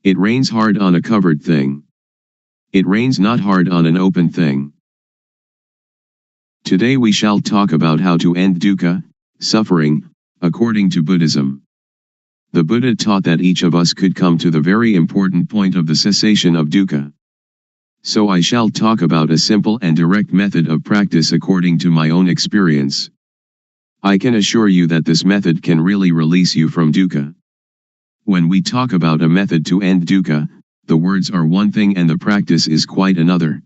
It rains hard on a covered thing. It rains not hard on an open thing. Today we shall talk about how to end dukkha, suffering, according to Buddhism. The Buddha taught that each of us could come to the very important point of the cessation of dukkha. So I shall talk about a simple and direct method of practice according to my own experience. I can assure you that this method can really release you from dukkha. When we talk about a method to end dukkha, the words are one thing and the practice is quite another.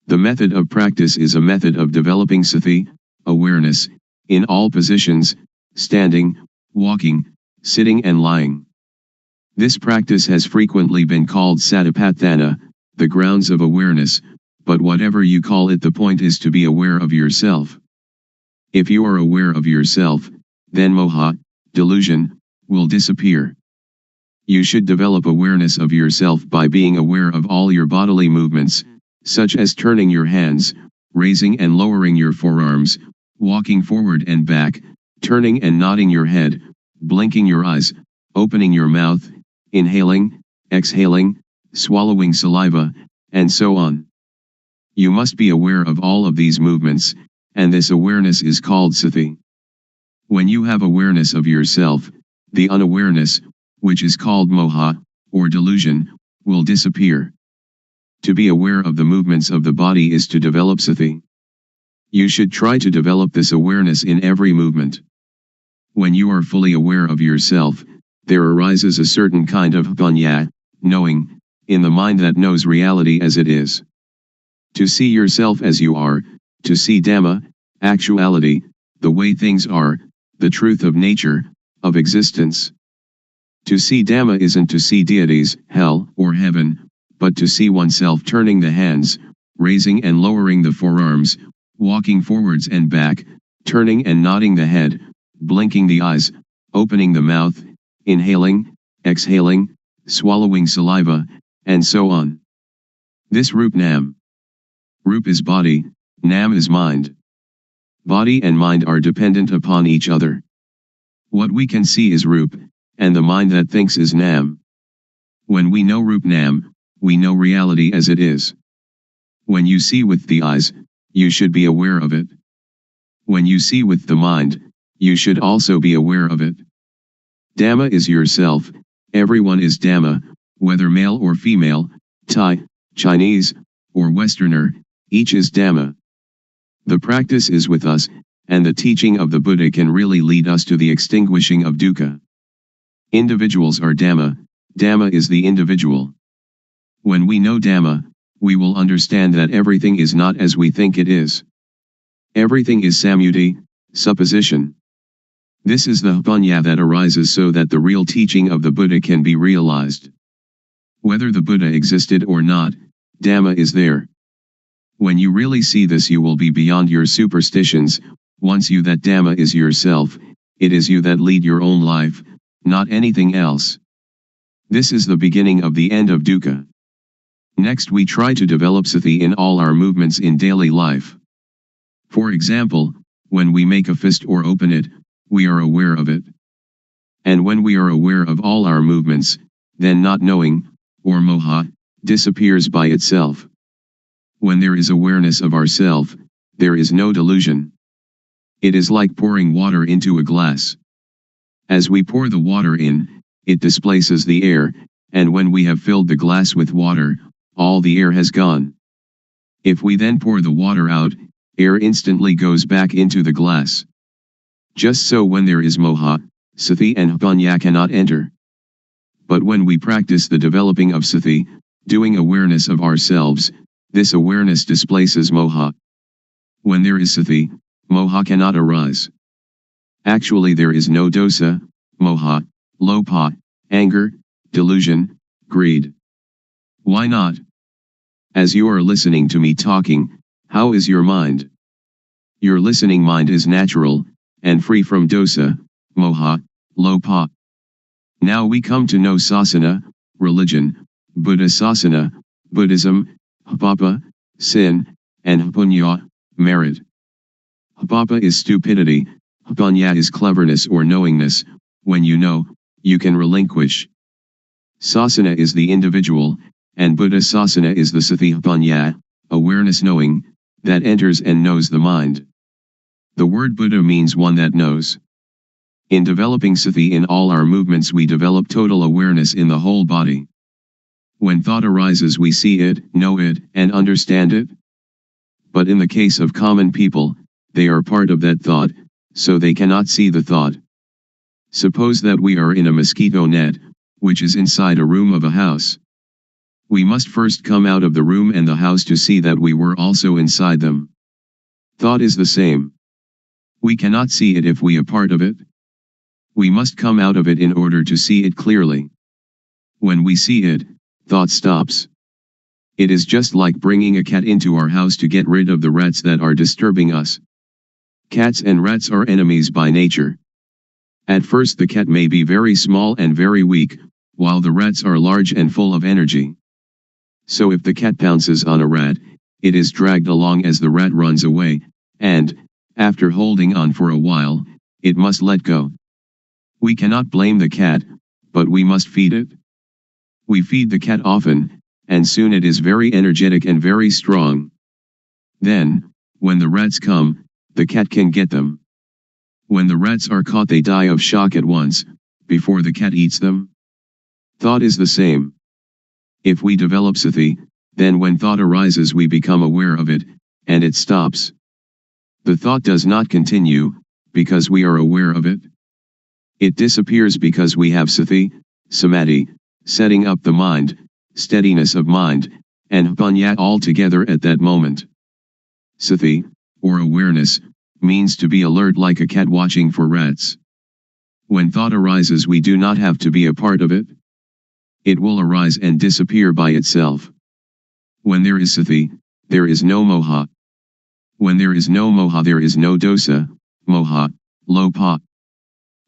The method of practice is a method of developing sati, awareness, in all positions, standing, walking, sitting and lying. This practice has frequently been called satipatthana, the grounds of awareness, but whatever you call it, the point is to be aware of yourself. If you are aware of yourself, then moha, delusion, will disappear. You should develop awareness of yourself by being aware of all your bodily movements, such as turning your hands, raising and lowering your forearms, walking forward and back, turning and nodding your head, blinking your eyes, opening your mouth, inhaling, exhaling, swallowing saliva, and so on. You must be aware of all of these movements, and this awareness is called sati. When you have awareness of yourself, the unawareness, which is called moha, or delusion, will disappear. To be aware of the movements of the body is to develop sati. You should try to develop this awareness in every movement. When you are fully aware of yourself, there arises a certain kind of panya, knowing, in the mind that knows reality as it is. To see yourself as you are, to see Dhamma, actuality, the way things are, the truth of nature, of existence. To see Dhamma isn't to see deities, hell, or heaven, but to see oneself turning the hands, raising and lowering the forearms, walking forwards and back, turning and nodding the head, blinking the eyes, opening the mouth, inhaling, exhaling, swallowing saliva, and so on. This Rup Nam. Rup is body, Nam is mind. Body and mind are dependent upon each other. What we can see is Rup, and the mind that thinks is Nam. When we know Rup Nam, we know reality as it is. When you see with the eyes, you should be aware of it. When you see with the mind, you should also be aware of it. Dhamma is yourself, everyone is Dhamma, whether male or female, Thai, Chinese, or Westerner, each is Dhamma. The practice is with us, and the teaching of the Buddha can really lead us to the extinguishing of dukkha. Individuals are Dhamma, Dhamma is the individual. When we know Dhamma, we will understand that everything is not as we think it is. Everything is samyuti, supposition. This is the panya that arises so that the real teaching of the Buddha can be realized. Whether the Buddha existed or not, Dhamma is there. When you really see this, you will be beyond your superstitions. Once you that Dhamma is yourself, it is you that lead your own life, not anything else. This is the beginning of the end of dukkha. Next we try to develop sati in all our movements in daily life. For example, when we make a fist or open it, we are aware of it. And when we are aware of all our movements, then not knowing, or moha, disappears by itself. When there is awareness of ourself, there is no delusion. It is like pouring water into a glass. As we pour the water in, it displaces the air, and when we have filled the glass with water, all the air has gone. If we then pour the water out, air instantly goes back into the glass. Just so when there is moha, sati and panya cannot enter. But when we practice the developing of sati, doing awareness of ourselves, this awareness displaces moha. When there is sati, moha cannot arise. Actually there is no dosa, moha, lopa, anger, delusion, greed. Why not? As you are listening to me talking, how is your mind? Your listening mind is natural, and free from dosa, moha, lopa. Now we come to no sasana, religion, Buddha sasana, Buddhism, papa, sin, and punya, merit. Papa is stupidity, punya is cleverness or knowingness. When you know, you can relinquish. Sasana is the individual, and Buddha sasana is the sati punya, awareness knowing, that enters and knows the mind. The word Buddha means one that knows. In developing sati in all our movements we develop total awareness in the whole body. When thought arises we see it, know it, and understand it. But in the case of common people, they are part of that thought, so they cannot see the thought. Suppose that we are in a mosquito net, which is inside a room of a house. We must first come out of the room and the house to see that we were also inside them. Thought is the same. We cannot see it if we are part of it. We must come out of it in order to see it clearly. When we see it, thought stops. It is just like bringing a cat into our house to get rid of the rats that are disturbing us. Cats and rats are enemies by nature. At first the cat may be very small and very weak, while the rats are large and full of energy. So if the cat pounces on a rat, it is dragged along as the rat runs away, and, after holding on for a while, it must let go. We cannot blame the cat, but we must feed it. We feed the cat often, and soon it is very energetic and very strong. Then, when the rats come, the cat can get them. When the rats are caught they die of shock at once, before the cat eats them. Thought is the same. If we develop sati, then when thought arises we become aware of it, and it stops. The thought does not continue, because we are aware of it. It disappears because we have sati, samadhi, setting up the mind, steadiness of mind, and punya all together at that moment. Sati, or awareness, means to be alert like a cat watching for rats. When thought arises we do not have to be a part of it. It will arise and disappear by itself. When there is sati, there is no moha. When there is no moha there is no dosa, moha, lopa.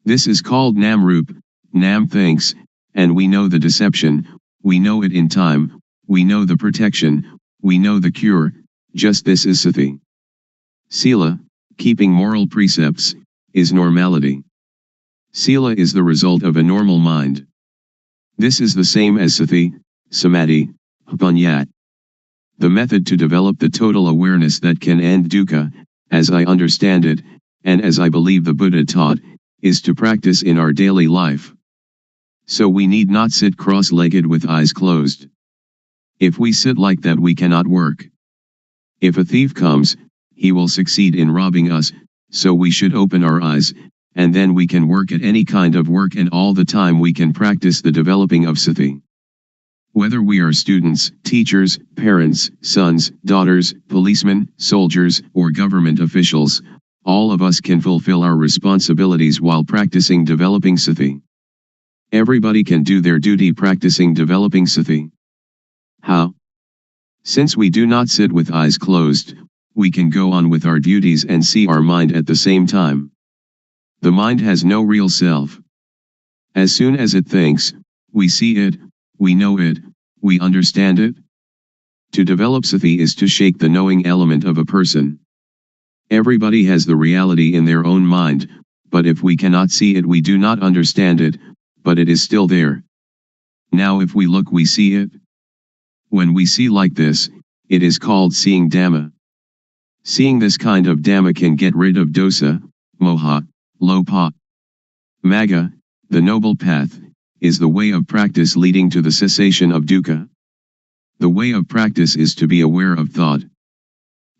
This is called nam-rup, nam thinks, and we know the deception, we know it in time, we know the protection, we know the cure, just this is sati. Sila, keeping moral precepts, is normality. Sila is the result of a normal mind. This is the same as sati, samadhi, punya. The method to develop the total awareness that can end dukkha, as I understand it, and as I believe the Buddha taught, is to practice in our daily life. So we need not sit cross-legged with eyes closed. If we sit like that we cannot work. If a thief comes, he will succeed in robbing us, so we should open our eyes, and then we can work at any kind of work and all the time we can practice the developing of sati. Whether we are students, teachers, parents, sons, daughters, policemen, soldiers, or government officials, all of us can fulfill our responsibilities while practicing developing sati. Everybody can do their duty practicing developing sati. How? Since we do not sit with eyes closed, we can go on with our duties and see our mind at the same time. The mind has no real self. As soon as it thinks, we see it, we know it, we understand it. To develop sati is to shake the knowing element of a person. Everybody has the reality in their own mind, but if we cannot see it we do not understand it, but it is still there. Now if we look we see it. When we see like this, it is called seeing Dhamma. Seeing this kind of Dhamma can get rid of dosa, moha, lopa. Magga, the noble path, is the way of practice leading to the cessation of dukkha. The way of practice is to be aware of thought.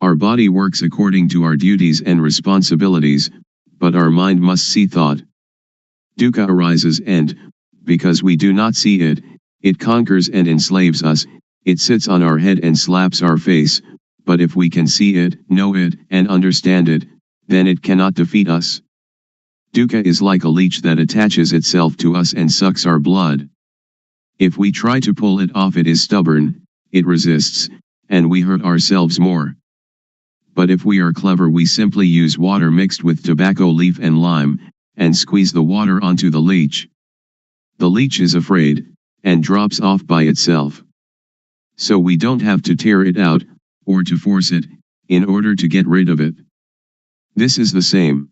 Our body works according to our duties and responsibilities, but our mind must see thought. Dukkha arises and, because we do not see it, it conquers and enslaves us, it sits on our head and slaps our face, but if we can see it, know it, and understand it, then it cannot defeat us. Dukkha is like a leech that attaches itself to us and sucks our blood. If we try to pull it off, it is stubborn, it resists, and we hurt ourselves more. But if we are clever, we simply use water mixed with tobacco leaf and lime, and squeeze the water onto the leech. The leech is afraid, and drops off by itself. So we don't have to tear it out, or to force it, in order to get rid of it. This is the same.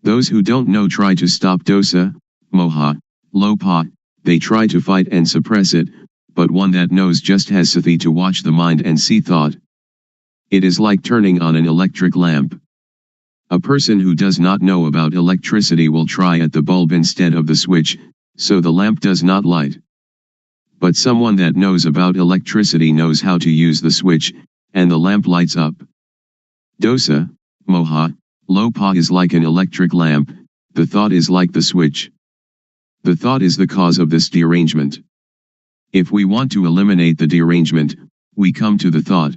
Those who don't know try to stop dosa, moha, lopa, they try to fight and suppress it, but one that knows just has sati to watch the mind and see thought. It is like turning on an electric lamp. A person who does not know about electricity will try at the bulb instead of the switch, so the lamp does not light. But someone that knows about electricity knows how to use the switch, and the lamp lights up. Dosa, moha, lopa is like an electric lamp, the thought is like the switch. The thought is the cause of this derangement. If we want to eliminate the derangement, we come to the thought.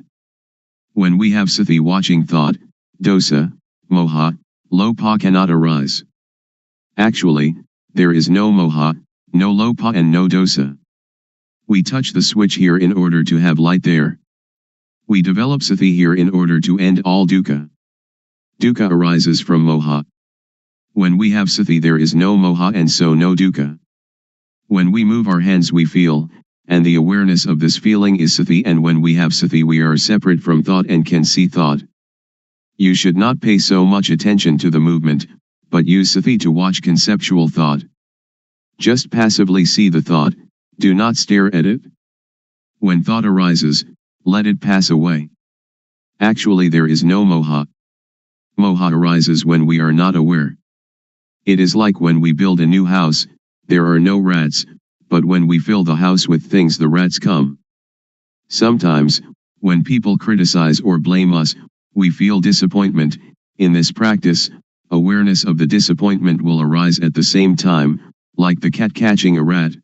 When we have sati watching thought, dosa, moha, lopa cannot arise. Actually, there is no moha, no lopa and no dosa. We touch the switch here in order to have light there. We develop sati here in order to end all dukkha. Dukkha arises from moha. When we have sati there is no moha and so no dukkha. When we move our hands we feel, and the awareness of this feeling is sati, and when we have sati we are separate from thought and can see thought. You should not pay so much attention to the movement, but use sati to watch conceptual thought. Just passively see the thought, do not stare at it. When thought arises, let it pass away. Actually there is no moha. Moha arises when we are not aware. It is like when we build a new house, there are no rats, but when we fill the house with things the rats come. Sometimes, when people criticize or blame us, we feel disappointment. In this practice, awareness of the disappointment will arise at the same time, like the cat catching a rat.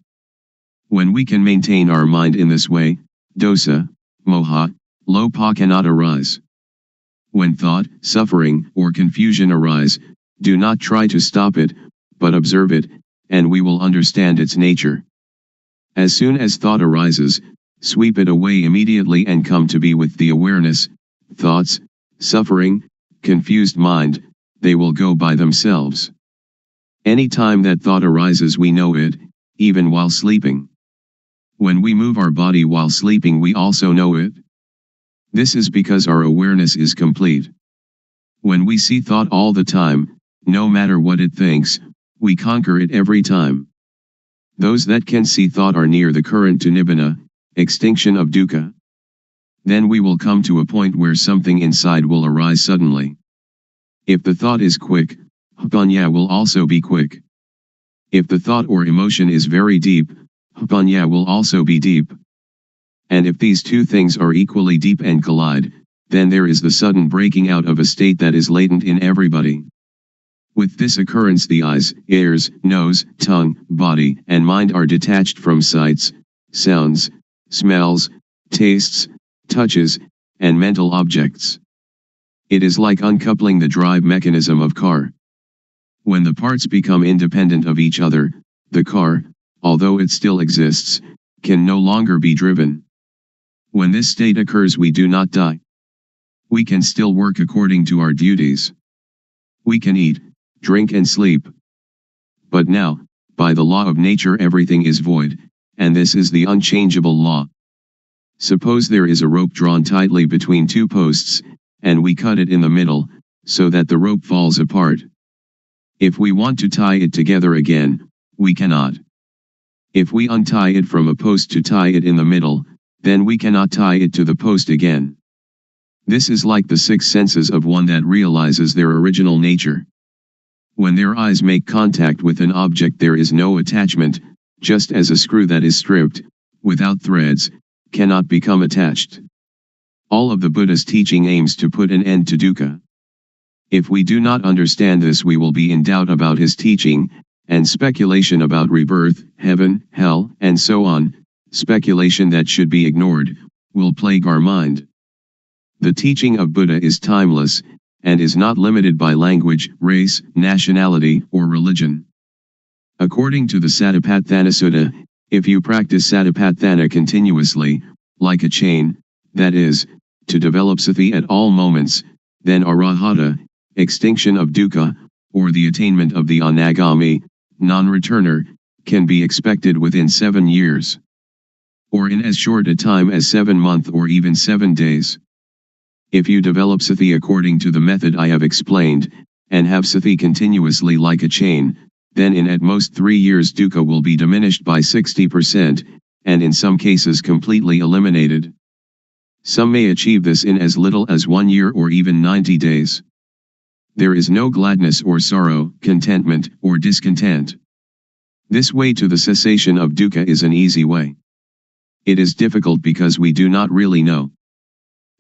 When we can maintain our mind in this way, dosa, moha, lopa cannot arise. When thought, suffering, or confusion arise, do not try to stop it, but observe it, and we will understand its nature. As soon as thought arises, sweep it away immediately and come to be with the awareness. Thoughts, suffering, confused mind, they will go by themselves. Any time that thought arises we know it, even while sleeping. When we move our body while sleeping we also know it. This is because our awareness is complete. When we see thought all the time, no matter what it thinks, we conquer it every time. Those that can see thought are near the current to nibbana, extinction of dukkha. Then we will come to a point where something inside will arise suddenly. If the thought is quick, panya will also be quick. If the thought or emotion is very deep, panya will also be deep. And if these two things are equally deep and collide, then there is the sudden breaking out of a state that is latent in everybody. With this occurrence the eyes, ears, nose, tongue, body, and mind are detached from sights, sounds, smells, tastes, touches, and mental objects. It is like uncoupling the drive mechanism of car. When the parts become independent of each other, the car, although it still exists, can no longer be driven. When this state occurs we do not die. We can still work according to our duties. We can eat, drink and sleep. But now, by the law of nature everything is void, and this is the unchangeable law. Suppose there is a rope drawn tightly between two posts, and we cut it in the middle, so that the rope falls apart. If we want to tie it together again, we cannot. If we untie it from a post to tie it in the middle, then we cannot tie it to the post again. This is like the six senses of one that realizes their original nature. When their eyes make contact with an object there is no attachment, just as a screw that is stripped, without threads, cannot become attached. All of the Buddha's teaching aims to put an end to dukkha. If we do not understand this we will be in doubt about his teaching, and speculation about rebirth, heaven, hell, and so on, speculation that should be ignored, will plague our mind. The teaching of Buddha is timeless, and is not limited by language, race, nationality, or religion. According to the Satipatthana Sutta, if you practice Satipatthana continuously, like a chain, that is, to develop sati at all moments, then arahata, extinction of dukkha, or the attainment of the anagami, non-returner, can be expected within 7 years. Or in as short a time as 7 months or even 7 days. If you develop sati according to the method I have explained, and have sati continuously like a chain, then in at most 3 years dukkha will be diminished by 60%, and in some cases completely eliminated. Some may achieve this in as little as 1 year or even 90 days. There is no gladness or sorrow, contentment or discontent. This way to the cessation of dukkha is an easy way. It is difficult because we do not really know.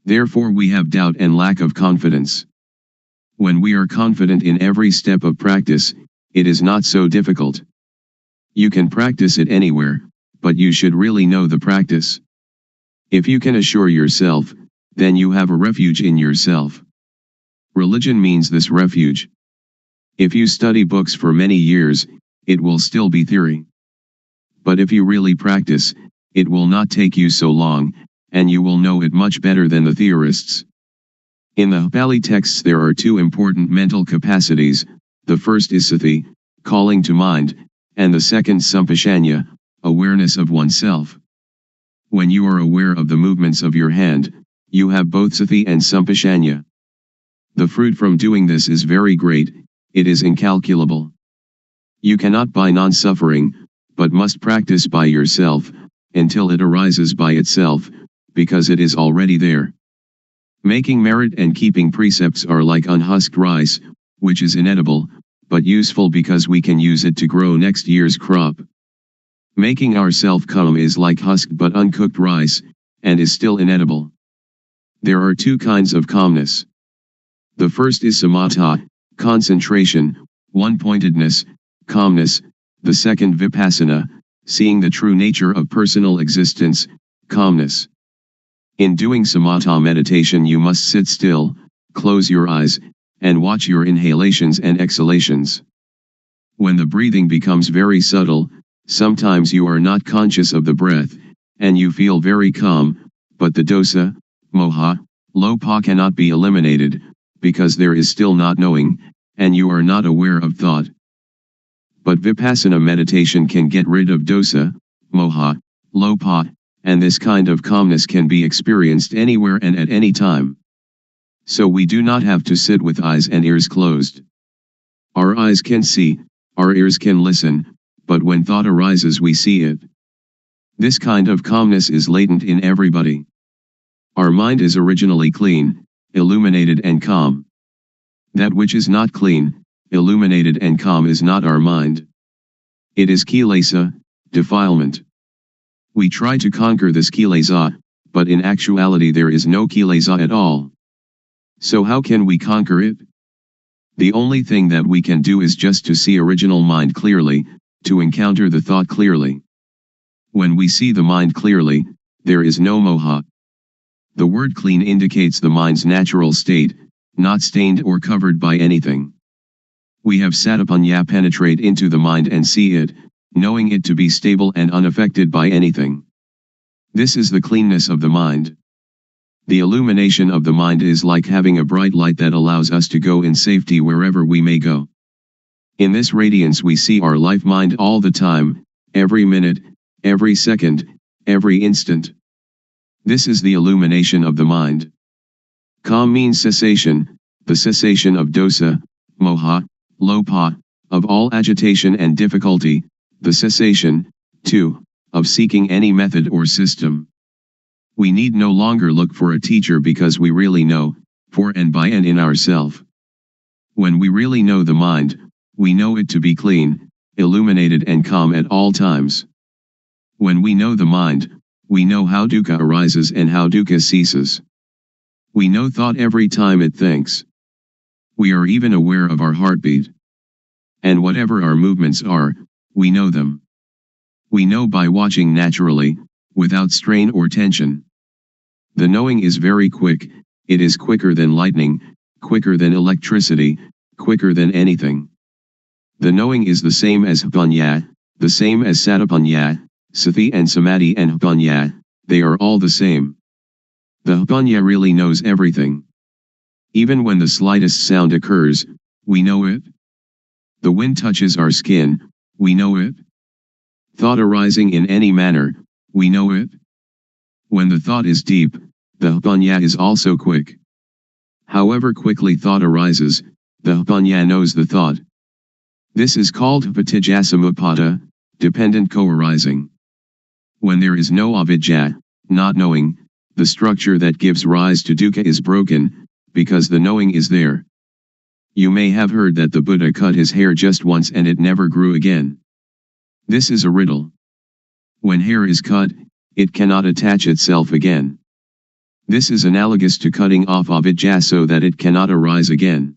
Therefore we have doubt and lack of confidence. When we are confident in every step of practice, it is not so difficult. You can practice it anywhere, but you should really know the practice. If you can assure yourself, then you have a refuge in yourself. Religion means this refuge. If you study books for many years, it will still be theory. But if you really practice, it will not take you so long, and you will know it much better than the theorists. In the Pali texts there are 2 important mental capacities, the first is sati, calling to mind, and the second sampashanya, awareness of oneself. When you are aware of the movements of your hand, you have both sati and sampashanya. The fruit from doing this is very great, it is incalculable. You cannot buy non-suffering, but must practice by yourself, until it arises by itself, because it is already there. Making merit and keeping precepts are like unhusked rice, which is inedible, but useful because we can use it to grow next year's crop. Making ourself calm is like husked but uncooked rice, and is still inedible. There are 2 kinds of calmness. The first is samatha, concentration, one-pointedness, calmness, the second vipassana, seeing the true nature of personal existence, calmness. In doing samatha meditation you must sit still, close your eyes, and watch your inhalations and exhalations. When the breathing becomes very subtle, sometimes you are not conscious of the breath, and you feel very calm, but the dosa, moha, lopa cannot be eliminated, because there is still not knowing, and you are not aware of thought. But vipassana meditation can get rid of dosa, moha, lopa, and this kind of calmness can be experienced anywhere and at any time. So we do not have to sit with eyes and ears closed. Our eyes can see, our ears can listen, but when thought arises we see it. This kind of calmness is latent in everybody. Our mind is originally clean, illuminated and calm. That which is not clean, illuminated and calm is not our mind. It is kilesa, defilement. We try to conquer this kilesa, but in actuality there is no kilesa at all. So how can we conquer it? The only thing that we can do is just to see original mind clearly, to encounter the thought clearly. When we see the mind clearly, there is no moha. The word clean indicates the mind's natural state, not stained or covered by anything. We have satipanya penetrate into the mind and see it, knowing it to be stable and unaffected by anything. This is the cleanness of the mind. The illumination of the mind is like having a bright light that allows us to go in safety wherever we may go. In this radiance we see our life mind all the time, every minute, every second, every instant. This is the illumination of the mind. Calm means cessation, the cessation of dosa, moha, lopa, of all agitation and difficulty, the cessation, too, of seeking any method or system. We need no longer look for a teacher because we really know, for and by and in ourself. When we really know the mind, we know it to be clean, illuminated and calm at all times. When we know the mind, we know how dukkha arises and how dukkha ceases. We know thought every time it thinks. We are even aware of our heartbeat. And whatever our movements are, we know them. We know by watching naturally, without strain or tension. The knowing is very quick, it is quicker than lightning, quicker than electricity, quicker than anything. The knowing is the same as Hpanya, the same as Satipanya, Sati and Samadhi and Hpanya, they are all the same. The Hpanya really knows everything. Even when the slightest sound occurs, we know it. The wind touches our skin, we know it. Thought arising in any manner, we know it. When the thought is deep, the Hpanya is also quick. However quickly thought arises, the Hpanya knows the thought. This is called Patijjasamuppada, dependent co-arising. When there is no avidya, not knowing, the structure that gives rise to dukkha is broken, because the knowing is there. You may have heard that the Buddha cut his hair just once and it never grew again. This is a riddle. When hair is cut, it cannot attach itself again. This is analogous to cutting off avidya so that it cannot arise again.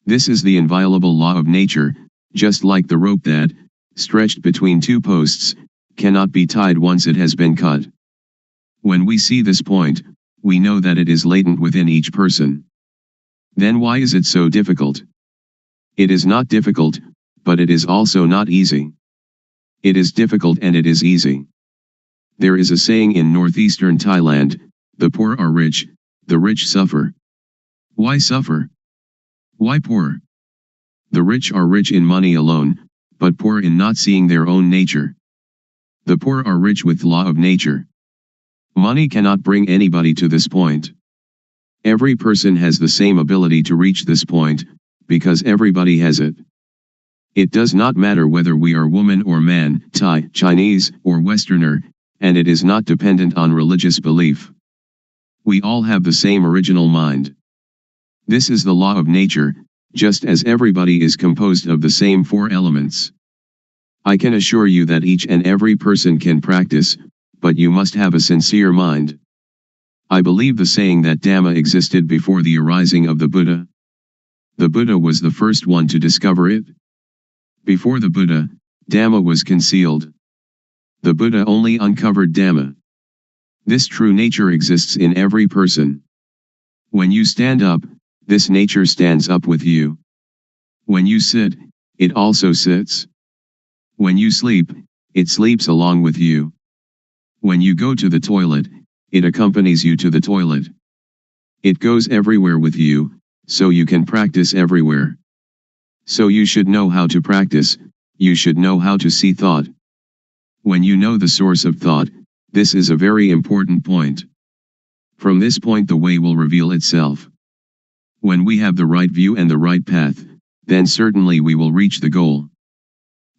This is the inviolable law of nature, just like the rope that, stretched between two posts, cannot be tied once it has been cut. When we see this point, we know that it is latent within each person. Then why is it so difficult? It is not difficult, but it is also not easy. It is difficult and it is easy. There is a saying in northeastern Thailand, the poor are rich, the rich suffer. Why suffer? Why poor? The rich are rich in money alone, but poor in not seeing their own nature. The poor are rich with law of nature. Money cannot bring anybody to this point. Every person has the same ability to reach this point, because everybody has it. It does not matter whether we are woman or man, Thai, Chinese, or Westerner, and it is not dependent on religious belief. We all have the same original mind. This is the law of nature, just as everybody is composed of the same four elements. I can assure you that each and every person can practice, but you must have a sincere mind. I believe the saying that Dhamma existed before the arising of the Buddha. The Buddha was the first one to discover it. Before the Buddha, Dhamma was concealed. The Buddha only uncovered Dhamma. This true nature exists in every person. When you stand up, this nature stands up with you. When you sit, it also sits. When you sleep, it sleeps along with you. When you go to the toilet, it accompanies you to the toilet. It goes everywhere with you, so you can practice everywhere. So you should know how to practice, you should know how to see thought. When you know the source of thought, this is a very important point. From this point the way will reveal itself. When we have the right view and the right path, then certainly we will reach the goal.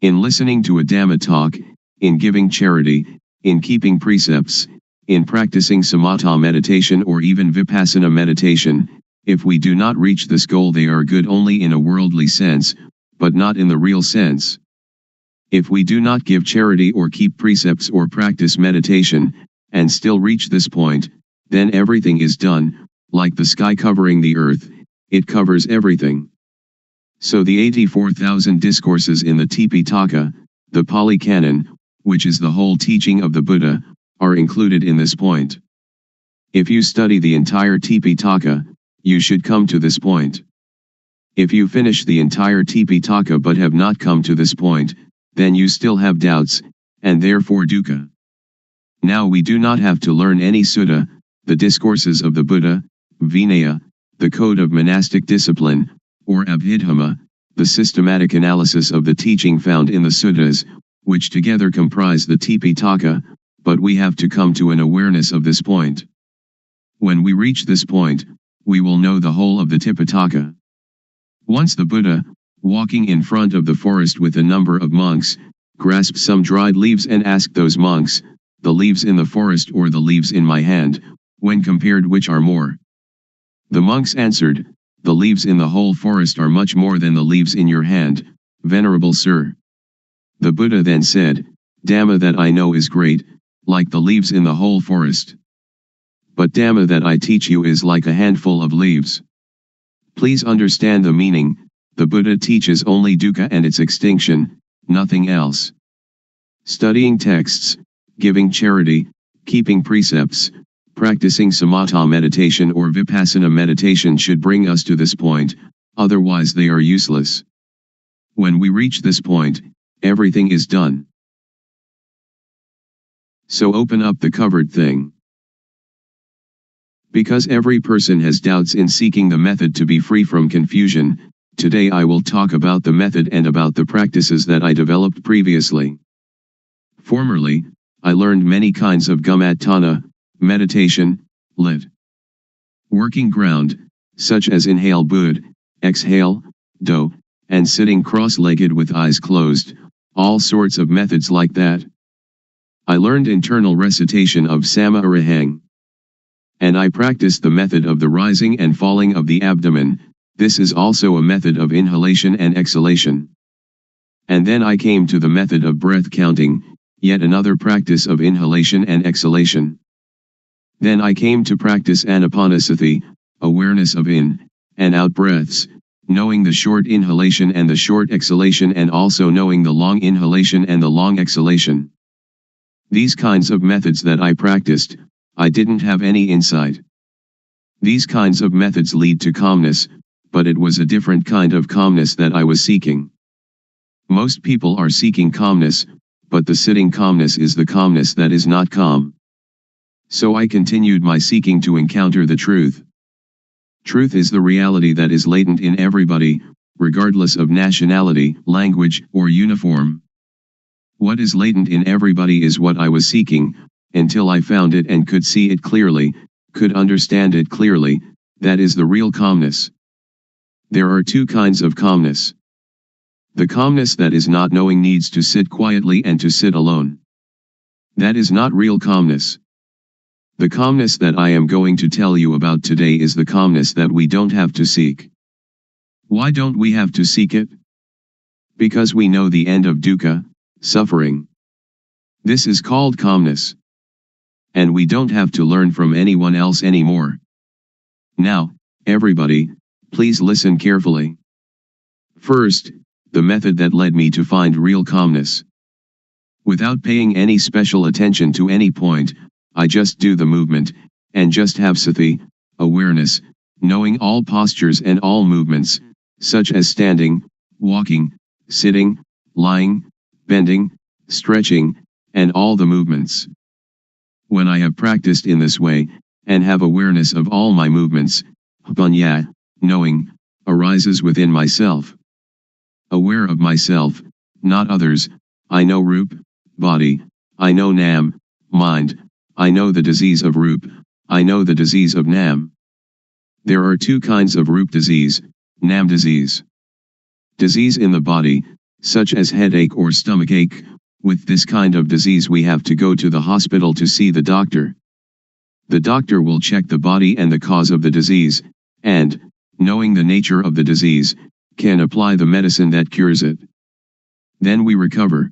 In listening to a Dhamma talk, in giving charity, in keeping precepts, in practicing samatha meditation or even vipassana meditation, if we do not reach this goal they are good only in a worldly sense, but not in the real sense. If we do not give charity or keep precepts or practice meditation, and still reach this point, then everything is done, like the sky covering the earth, it covers everything. So the 84,000 discourses in the Tipitaka, the Pali Canon, which is the whole teaching of the Buddha, are included in this point. If you study the entire Tipitaka, you should come to this point. If you finish the entire Tipitaka but have not come to this point, then you still have doubts, and therefore dukkha. Now we do not have to learn any sutta, the discourses of the Buddha, Vinaya, the code of monastic discipline, or Abhidhamma, the systematic analysis of the teaching found in the suttas, which together comprise the Tipitaka, but we have to come to an awareness of this point. When we reach this point, we will know the whole of the Tipitaka. Once the Buddha, walking in front of the forest with a number of monks, grasped some dried leaves and asked those monks, the leaves in the forest or the leaves in my hand, when compared which are more? The monks answered, the leaves in the whole forest are much more than the leaves in your hand, venerable sir. The Buddha then said, Dhamma that I know is great, like the leaves in the whole forest. But Dhamma that I teach you is like a handful of leaves. Please understand the meaning, the Buddha teaches only dukkha and its extinction, nothing else. Studying texts, giving charity, keeping precepts, Practicing samatha meditation or vipassana meditation should bring us to this point, otherwise they are useless. When we reach this point, everything is done. So open up the covered thing. Because every person has doubts in seeking the method to be free from confusion, today I will talk about the method and about the practices that I developed previously. Formerly, I learned many kinds of gumatana, meditation, lit. Working ground, such as inhale bud, exhale, do, and sitting cross-legged with eyes closed, all sorts of methods like that. I learned internal recitation of sama arahang. And I practiced the method of the rising and falling of the abdomen. This is also a method of inhalation and exhalation. And then I came to the method of breath counting, yet another practice of inhalation and exhalation. Then I came to practice anapanasati, awareness of in and out breaths, knowing the short inhalation and the short exhalation, and also knowing the long inhalation and the long exhalation. These kinds of methods that I practiced, I didn't have any insight. These kinds of methods lead to calmness, but it was a different kind of calmness that I was seeking. Most people are seeking calmness, but the sitting calmness is the calmness that is not calm. So I continued my seeking to encounter the truth. Truth is the reality that is latent in everybody, regardless of nationality, language, or uniform. What is latent in everybody is what I was seeking, until I found it and could see it clearly, could understand it clearly. That is the real calmness. There are two kinds of calmness. The calmness that is not knowing needs to sit quietly and to sit alone. That is not real calmness. The calmness that I am going to tell you about today is the calmness that we don't have to seek. Why don't we have to seek it? Because we know the end of dukkha, suffering. This is called calmness. And we don't have to learn from anyone else anymore. Now, everybody, please listen carefully. First, the method that led me to find real calmness. Without paying any special attention to any point, I just do the movement, and just have sati, awareness, knowing all postures and all movements, such as standing, walking, sitting, lying, bending, stretching, and all the movements. When I have practiced in this way, and have awareness of all my movements, panya, knowing, arises within myself. Aware of myself, not others, I know rup, body, I know nam, mind, I know the disease of rup, I know the disease of nam. There are two kinds of rup disease, nam disease. Disease in the body, such as headache or stomachache. With this kind of disease we have to go to the hospital to see the doctor. The doctor will check the body and the cause of the disease, and, knowing the nature of the disease, can apply the medicine that cures it. Then we recover.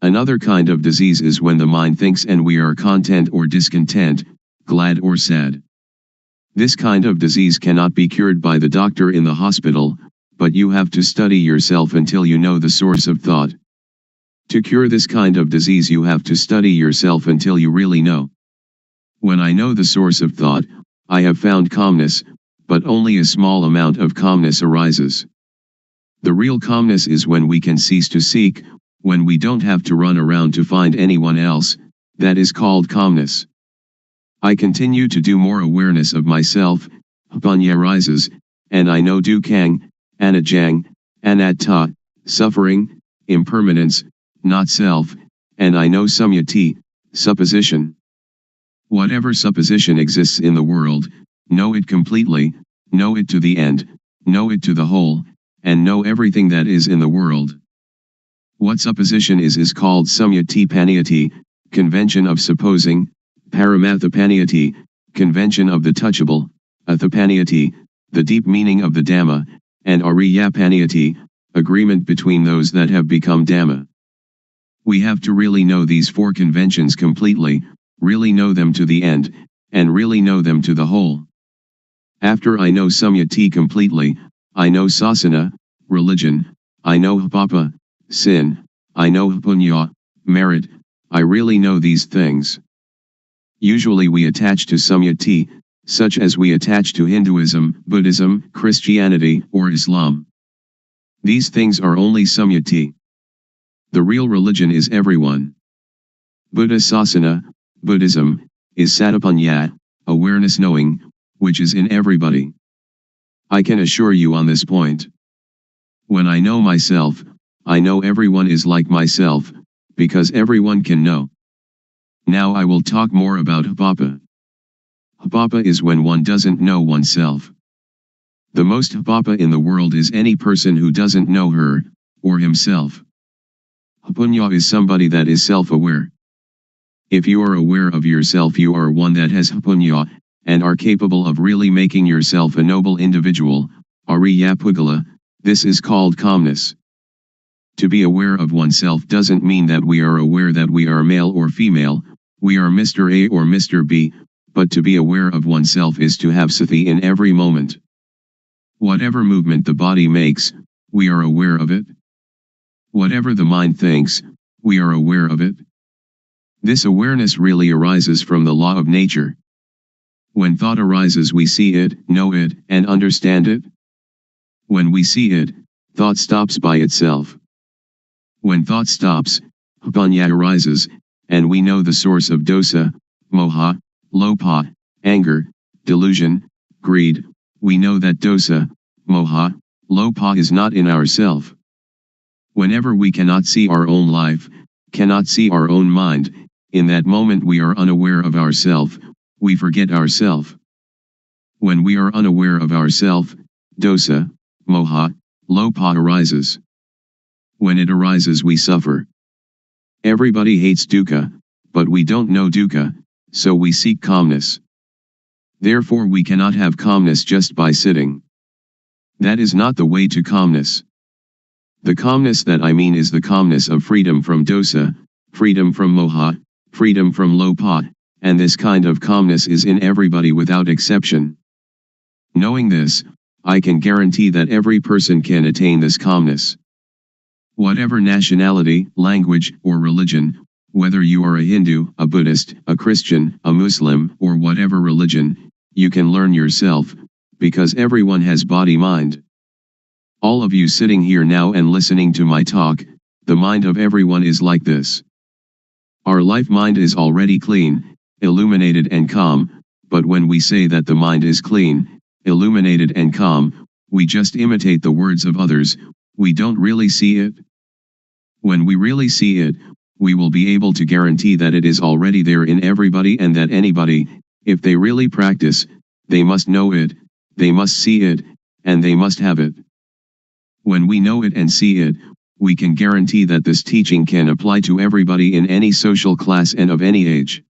Another kind of disease is when the mind thinks and we are content or discontent, glad or sad. This kind of disease cannot be cured by the doctor in the hospital, but you have to study yourself until you know the source of thought. To cure this kind of disease you have to study yourself until you really know. When I know the source of thought, I have found calmness, but only a small amount of calmness arises. The real calmness is when we can cease to seek, when we don't have to run around to find anyone else. That is called calmness. I continue to do more awareness of myself, panya rises, and I know dukkang, anajang, anatta, suffering, impermanence, not self, and I know samyati, supposition. Whatever supposition exists in the world, know it completely, know it to the end, know it to the whole, and know everything that is in the world. What supposition is called samyati paniyati, convention of supposing, paramathapaniyati, convention of the touchable, athapaniyati, the deep meaning of the Dhamma, and ariyapaniyati, agreement between those that have become Dhamma. We have to really know these four conventions completely, really know them to the end, and really know them to the whole. After I know samyati completely, I know sasana, religion, I know papa, sin, I know punya, merit, I really know these things. Usually we attach to samyati, such as we attach to Hinduism, Buddhism, Christianity, or Islam. These things are only samyati. The real religion is everyone. Buddha Sasana, Buddhism, is satapanya, awareness knowing, which is in everybody. I can assure you on this point. When I know myself, I know everyone is like myself, because everyone can know. Now I will talk more about hapapa. Hapapa is when one doesn't know oneself. The most hapapa in the world is any person who doesn't know her, or himself. Hapunya is somebody that is self-aware. If you are aware of yourself, you are one that has hapunya, and are capable of really making yourself a noble individual, ariya pugala. This is called calmness. To be aware of oneself doesn't mean that we are aware that we are male or female, we are Mr. A or Mr. B, but to be aware of oneself is to have sati in every moment. Whatever movement the body makes, we are aware of it. Whatever the mind thinks, we are aware of it. This awareness really arises from the law of nature. When thought arises, we see it, know it, and understand it. When we see it, thought stops by itself. When thought stops, hapanya arises, and we know the source of dosa, moha, lopa, anger, delusion, greed. We know that dosa, moha, lopa is not in ourself. Whenever we cannot see our own life, cannot see our own mind, in that moment we are unaware of ourself, we forget ourself. When we are unaware of ourself, dosa, moha, lopa arises. When it arises, we suffer. Everybody hates dukkha, but we don't know dukkha, so we seek calmness. Therefore we cannot have calmness just by sitting. That is not the way to calmness. The calmness that I mean is the calmness of freedom from dosa, freedom from moha, freedom from lopa, and this kind of calmness is in everybody without exception. Knowing this, I can guarantee that every person can attain this calmness. Whatever nationality, language, or religion, whether you are a Hindu, a Buddhist, a Christian, a Muslim, or whatever religion, you can learn yourself, because everyone has body-mind. All of you sitting here now and listening to my talk, the mind of everyone is like this. Our life mind is already clean, illuminated and calm, but when we say that the mind is clean, illuminated and calm, we just imitate the words of others, we don't really see it. When we really see it, we will be able to guarantee that it is already there in everybody, and that anybody, if they really practice, they must know it, they must see it, and they must have it. When we know it and see it, we can guarantee that this teaching can apply to everybody in any social class and of any age.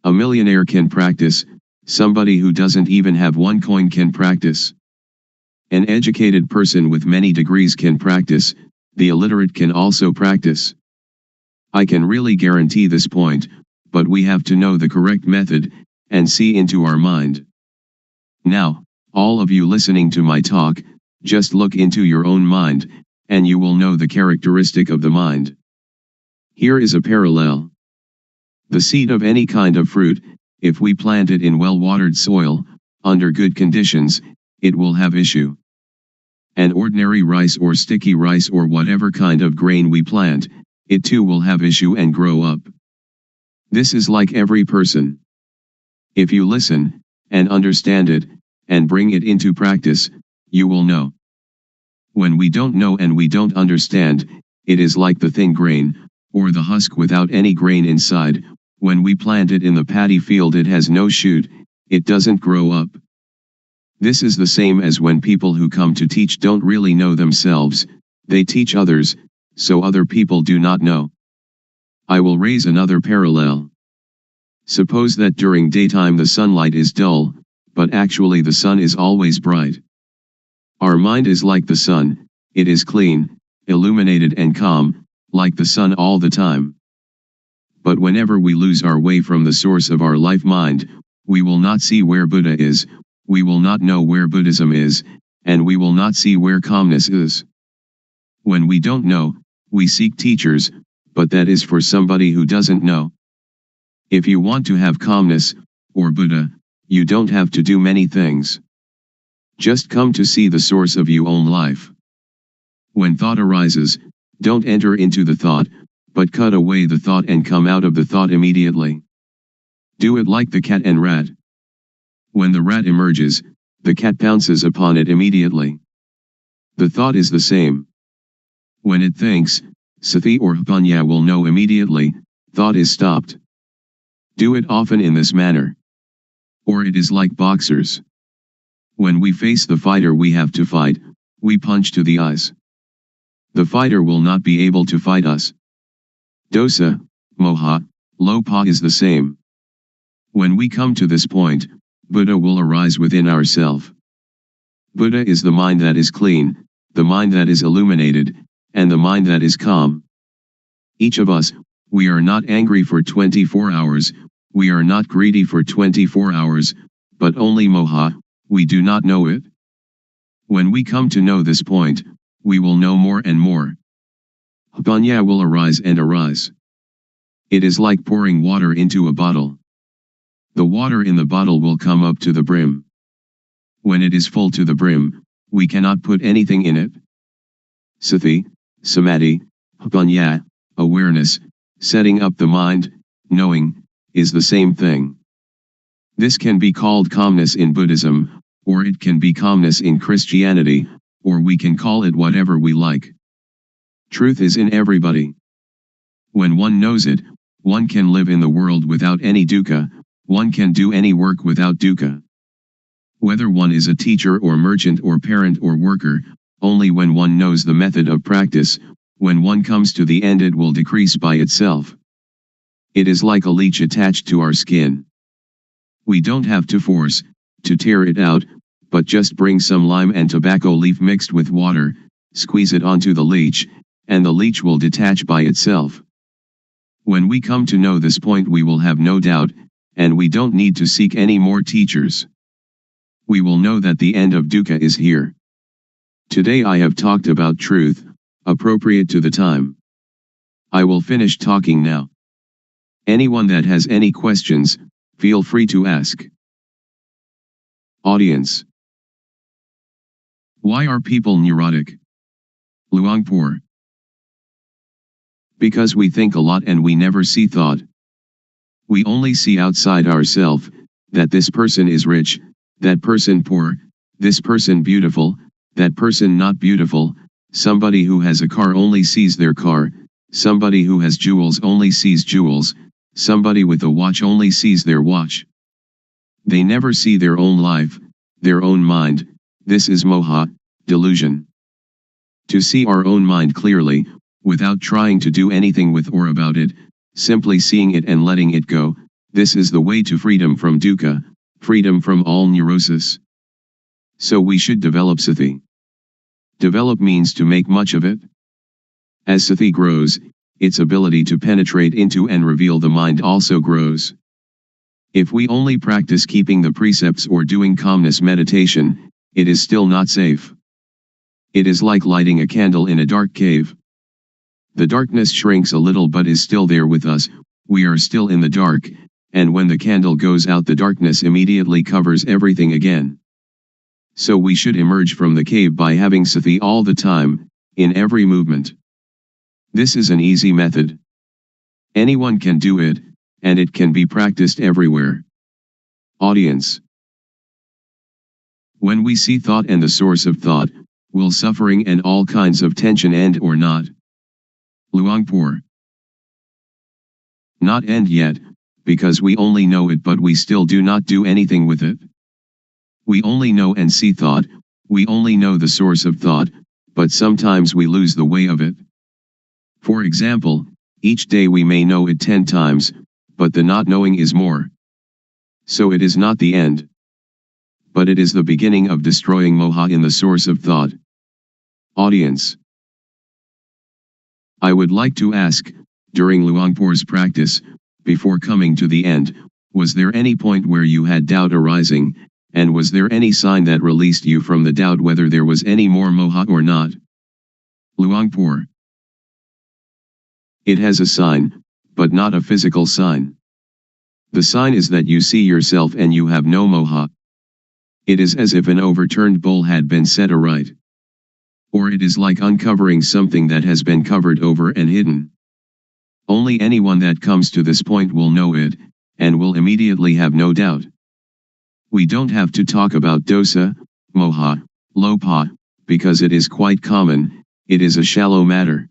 A millionaire can practice, somebody who doesn't even have one coin can practice. An educated person with many degrees can practice, the illiterate can also practice. I can really guarantee this point, but we have to know the correct method, and see into our mind. Now, all of you listening to my talk, just look into your own mind, and you will know the characteristic of the mind. Here is a parallel. The seed of any kind of fruit, if we plant it in well-watered soil, under good conditions, it will have issue. And ordinary rice or sticky rice or whatever kind of grain we plant, it too will have issue and grow up. This is like every person. If you listen, and understand it, and bring it into practice, you will know. When we don't know and we don't understand, it is like the thin grain, or the husk without any grain inside. When we plant it in the paddy field, it has no shoot, it doesn't grow up. This is the same as when people who come to teach don't really know themselves, they teach others, so other people do not know. I will raise another parallel. Suppose that during daytime the sunlight is dull, but actually the sun is always bright. Our mind is like the sun, it is clean, illuminated and calm, like the sun all the time. But whenever we lose our way from the source of our life mind, we will not see where Buddha is, we will not know where Buddhism is, and we will not see where calmness is. When we don't know, we seek teachers, but that is for somebody who doesn't know. If you want to have calmness, or Buddha, you don't have to do many things. Just come to see the source of your own life. When thought arises, don't enter into the thought, but cut away the thought and come out of the thought immediately. Do it like the cat and rat. When the rat emerges, the cat pounces upon it immediately. The thought is the same. When it thinks, sati or panya will know immediately, thought is stopped. Do it often in this manner. Or it is like boxers. When we face the fighter we have to fight, we punch to the eyes. The fighter will not be able to fight us. Dosa, moha, lopa is the same. When we come to this point, Buddha will arise within ourself. Buddha is the mind that is clean, the mind that is illuminated, and the mind that is calm. Each of us, we are not angry for 24 hours, we are not greedy for 24 hours, but only moha, we do not know it. When we come to know this point, we will know more and more. Panya will arise and arise. It is like pouring water into a bottle. The water in the bottle will come up to the brim. When it is full to the brim, we cannot put anything in it. Sati, samadhi, panya, awareness, setting up the mind, knowing, is the same thing. This can be called calmness in Buddhism, or it can be calmness in Christianity, or we can call it whatever we like. Truth is in everybody. When one knows it, one can live in the world without any dukkha, one can do any work without dukkha. Whether one is a teacher or merchant or parent or worker, only when one knows the method of practice, when one comes to the end it will decrease by itself. It is like a leech attached to our skin. We don't have to force, to tear it out, but just bring some lime and tobacco leaf mixed with water, squeeze it onto the leech, and the leech will detach by itself. When we come to know this point we will have no doubt, and we don't need to seek any more teachers. We will know that the end of dukkha is here. Today I have talked about truth, appropriate to the time. I will finish talking now. Anyone that has any questions, feel free to ask. Audience. Why are people neurotic? Luangpor. Because we think a lot and we never see thought. We only see outside ourselves, that this person is rich, that person poor, this person beautiful, that person not beautiful, somebody who has a car only sees their car, somebody who has jewels only sees jewels, somebody with a watch only sees their watch. They never see their own life, their own mind. This is moha, delusion. To see our own mind clearly, without trying to do anything with or about it, simply seeing it and letting it go, this is the way to freedom from dukkha, freedom from all neurosis. So we should develop sati. Develop means to make much of it. As sati grows, its ability to penetrate into and reveal the mind also grows. If we only practice keeping the precepts or doing calmness meditation, it is still not safe. It is like lighting a candle in a dark cave. The darkness shrinks a little but is still there with us, we are still in the dark, and when the candle goes out the darkness immediately covers everything again. So we should emerge from the cave by having sati all the time, in every movement. This is an easy method. Anyone can do it, and it can be practiced everywhere. Audience. When we see thought and the source of thought, will suffering and all kinds of tension end or not? Luangpor. Not end yet, because we only know it but we still do not do anything with it. We only know and see thought, we only know the source of thought, but sometimes we lose the way of it. For example, each day we may know it 10 times, but the not knowing is more. So it is not the end. But it is the beginning of destroying moha in the source of thought. Audience. I would like to ask, during Luangpor's practice, before coming to the end, was there any point where you had doubt arising, and was there any sign that released you from the doubt whether there was any more moha or not? Luangpor. It has a sign, but not a physical sign. The sign is that you see yourself and you have no moha. It is as if an overturned bowl had been set aright. Or it is like uncovering something that has been covered over and hidden. Only anyone that comes to this point will know it, and will immediately have no doubt. We don't have to talk about dosa, moha, lopa, because it is quite common, it is a shallow matter.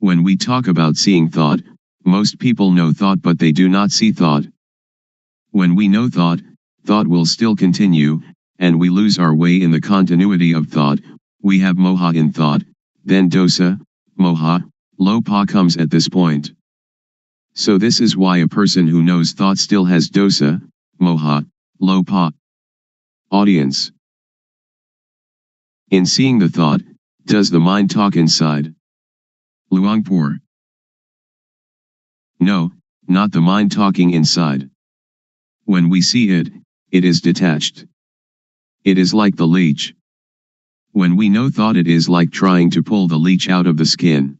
When we talk about seeing thought, most people know thought but they do not see thought. When we know thought, thought will still continue, and we lose our way in the continuity of thought. We have moha in thought, then dosa, moha, lopa comes at this point. So this is why a person who knows thought still has dosa, moha, lopa. Audience. In seeing the thought, does the mind talk inside? Luangpor. No, not the mind talking inside. When we see it, it is detached. It is like the leech. When we know thought, it is like trying to pull the leech out of the skin.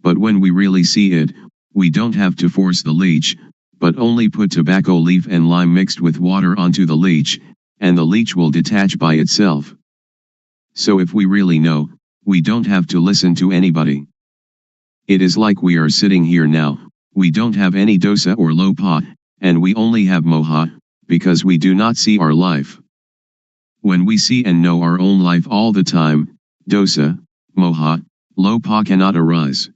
But when we really see it, we don't have to force the leech, but only put tobacco leaf and lime mixed with water onto the leech, and the leech will detach by itself. So if we really know, we don't have to listen to anybody. It is like we are sitting here now, we don't have any dosa or lopa, and we only have moha, because we do not see our life. When we see and know our own life all the time, dosa, moha, lopa cannot arise.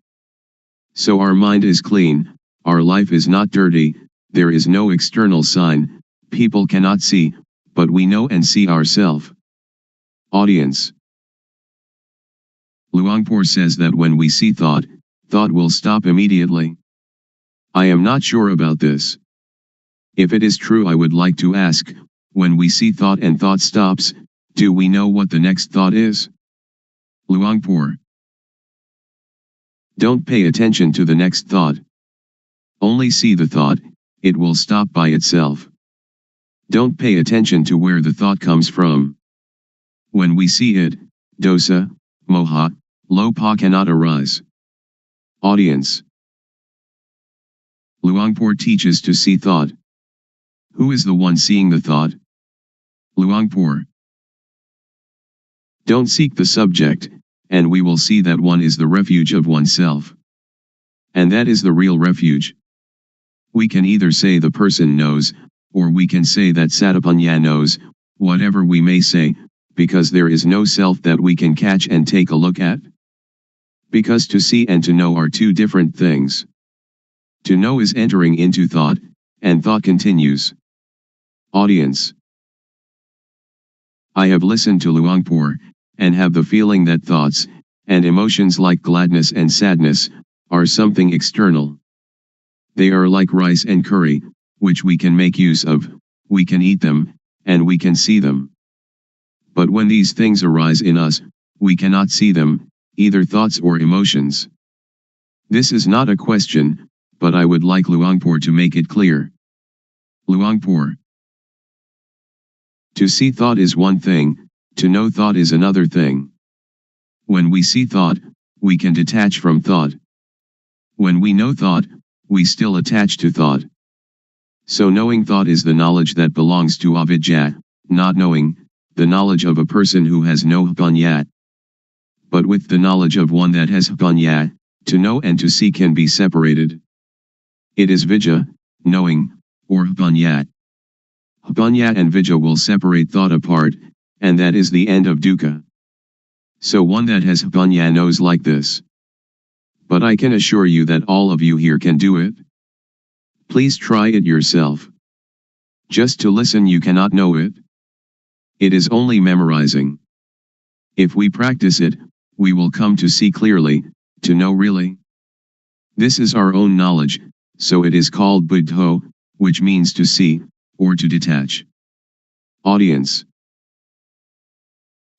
So our mind is clean, our life is not dirty, there is no external sign, people cannot see, but we know and see ourselves. Audience. Luangpor says that when we see thought, thought will stop immediately. I am not sure about this. If it is true, I would like to ask, when we see thought and thought stops, do we know what the next thought is? Luangpor. Don't pay attention to the next thought. Only see the thought, it will stop by itself. Don't pay attention to where the thought comes from. When we see it, dosa, moha, lopa cannot arise. Audience. Luangpor teaches to see thought. Who is the one seeing the thought? Luangpor. Don't seek the subject, and we will see that one is the refuge of oneself. And that is the real refuge. We can either say the person knows, or we can say that Satapanya knows, whatever we may say, because there is no self that we can catch and take a look at. Because to see and to know are two different things. To know is entering into thought, and thought continues. Audience. I have listened to Luangpor, and have the feeling that thoughts, and emotions like gladness and sadness, are something external. They are like rice and curry, which we can make use of, we can eat them, and we can see them. But when these things arise in us, we cannot see them, either thoughts or emotions. This is not a question, but I would like Luangpor to make it clear. Luangpor. To see thought is one thing, to know thought is another thing. When we see thought, we can detach from thought. When we know thought, we still attach to thought. So knowing thought is the knowledge that belongs to avidya, not knowing, the knowledge of a person who has no panya. But with the knowledge of one that has panya, to know and to see can be separated. It is vidya, knowing, or panya. Panya and vidya will separate thought apart, and that is the end of dukkha. So one that has panya knows like this. But I can assure you that all of you here can do it. Please try it yourself. Just to listen you cannot know it. It is only memorizing. If we practice it, we will come to see clearly, to know really. This is our own knowledge, so it is called buddho, which means to see, or to detach. Audience.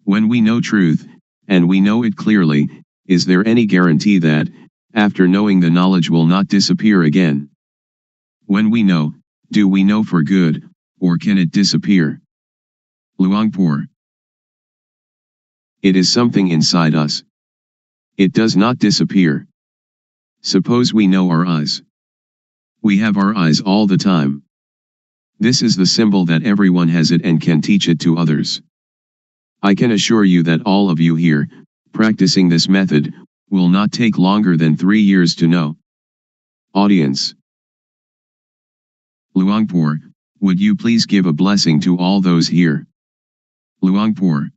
When we know truth, and we know it clearly, is there any guarantee that, after knowing the knowledge will not disappear again? When we know, do we know for good, or can it disappear? Luangpor. It is something inside us. It does not disappear. Suppose we know our eyes. We have our eyes all the time. This is the symbol that everyone has it and can teach it to others. I can assure you that all of you here, practicing this method, will not take longer than 3 years to know. Audience. Luangpor, would you please give a blessing to all those here? Luangpor.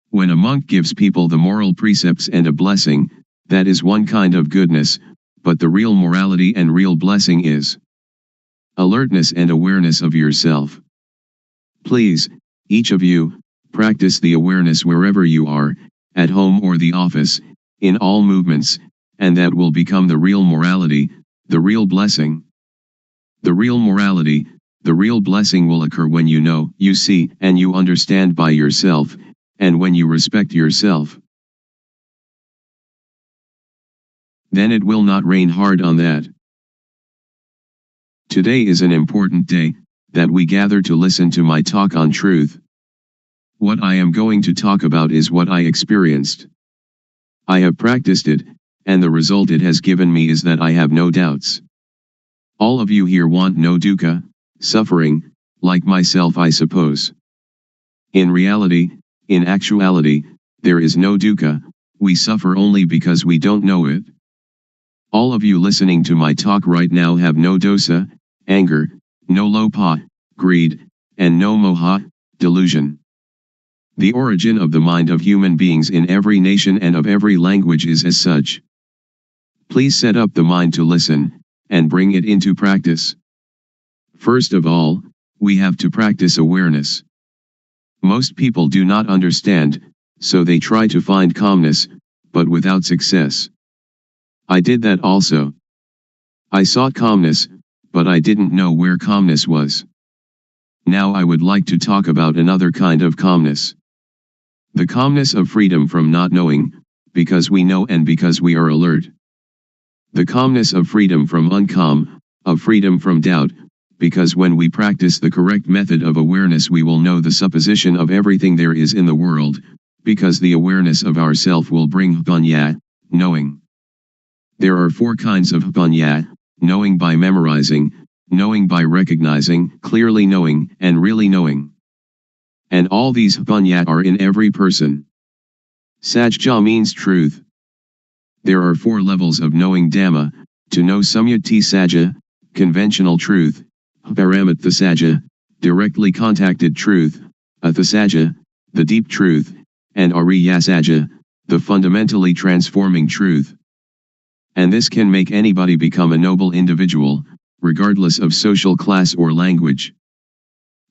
When a monk gives people the moral precepts and a blessing, that is one kind of goodness, but the real morality and real blessing is alertness and awareness of yourself. Please, each of you, practice the awareness wherever you are, at home or the office, in all movements, and that will become the real morality, the real blessing. The real morality, the real blessing will occur when you know, you see, and you understand by yourself, and when you respect yourself. Then it will not rain hard on that. Today is an important day, that we gather to listen to my talk on truth. What I am going to talk about is what I experienced. I have practiced it, and the result it has given me is that I have no doubts. All of you here want no dukkha, suffering, like myself I suppose. In reality, in actuality, there is no dukkha, we suffer only because we don't know it. All of you listening to my talk right now have no dosa, anger, no lopha, greed, and no moha, delusion. The origin of the mind of human beings in every nation and of every language is as such. Please set up the mind to listen, and bring it into practice. First of all, we have to practice awareness. Most people do not understand, so they try to find calmness, but without success. I did that also. I sought calmness, but I didn't know where calmness was. Now I would like to talk about another kind of calmness. The calmness of freedom from not knowing, because we know and because we are alert. The calmness of freedom from uncalm, of freedom from doubt, because when we practice the correct method of awareness we will know the supposition of everything there is in the world, because the awareness of ourself will bring panya, knowing. There are 4 kinds of panya, knowing by memorizing, knowing by recognizing, clearly knowing, and really knowing. And all these panya are in every person. Sajja means truth. There are 4 levels of knowing Dhamma, to know Samyati Sajja, conventional truth, Paramatha Sajja, directly contacted truth, Athasajja, the deep truth, and Ariya Sajja, the fundamentally transforming truth. And this can make anybody become a noble individual, regardless of social class or language.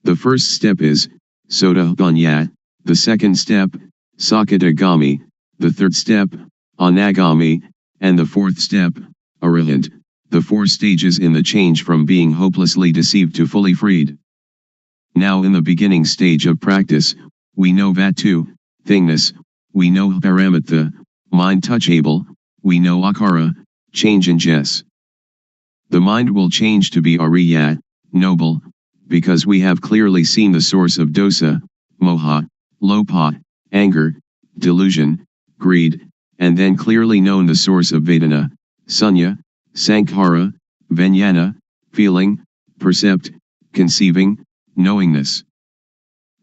The first step is Sotapanya, the second step, Sakadagami, the third step, Anagami, and the fourth step, Arahant, the 4 stages in the change from being hopelessly deceived to fully freed. Now in the beginning stage of practice, we know Vatu, thingness, we know Paramatha, mind touchable, we know Akara, change in Jess. The mind will change to be Ariya, noble, because we have clearly seen the source of dosa, moha, lopha, anger, delusion, greed, and then clearly known the source of Vedana, Sunya, Sankhara, Vijnana, feeling, percept, conceiving, knowingness.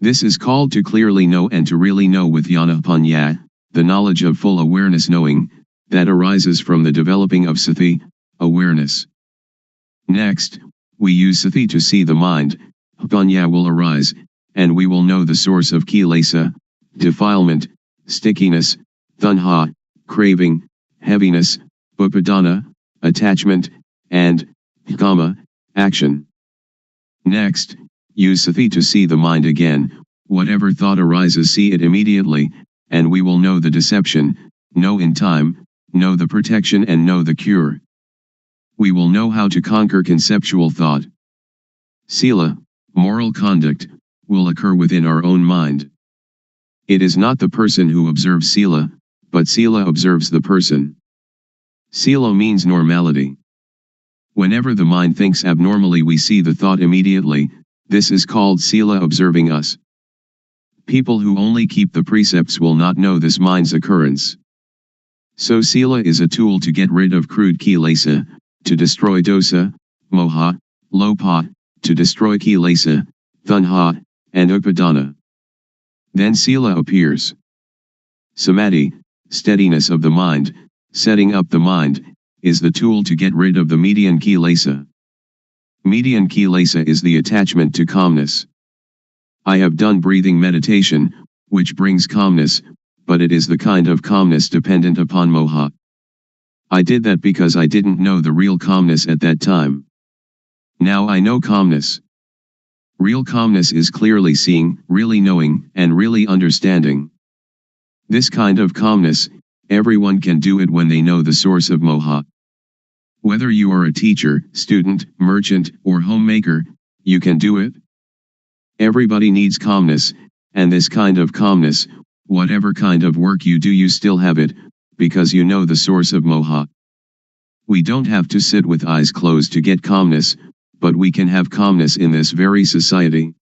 This is called to clearly know and to really know with Jnana-panya, the knowledge of full awareness knowing, that arises from the developing of sati, awareness. Next, we use sati to see the mind, panya will arise, and we will know the source of kilesa, defilement, stickiness, tanha, craving, heaviness, upadana, attachment, and kama, action. Next, use sati to see the mind again, whatever thought arises see it immediately, and we will know the deception, know in time, know the protection and know the cure. We will know how to conquer conceptual thought. Sila, moral conduct, will occur within our own mind. It is not the person who observes sila, but sila observes the person. Sila means normality. Whenever the mind thinks abnormally we see the thought immediately, this is called sila observing us. People who only keep the precepts will not know this mind's occurrence. So sila is a tool to get rid of crude kilesa, to destroy dosa, moha, lopa, to destroy kilesa, tanha, and upadana. Then sila appears. Samadhi, steadiness of the mind, setting up the mind, is the tool to get rid of the median kilesa. Median kilesa is the attachment to calmness. I have done breathing meditation, which brings calmness, but it is the kind of calmness dependent upon moha. I did that because I didn't know the real calmness at that time. Now I know calmness. Real calmness is clearly seeing, really knowing, and really understanding. This kind of calmness, everyone can do it when they know the source of moha. Whether you are a teacher, student, merchant, or homemaker, you can do it. Everybody needs calmness, and this kind of calmness, whatever kind of work you do, you still have it, because you know the source of moha. We don't have to sit with eyes closed to get calmness, but we can have calmness in this very society.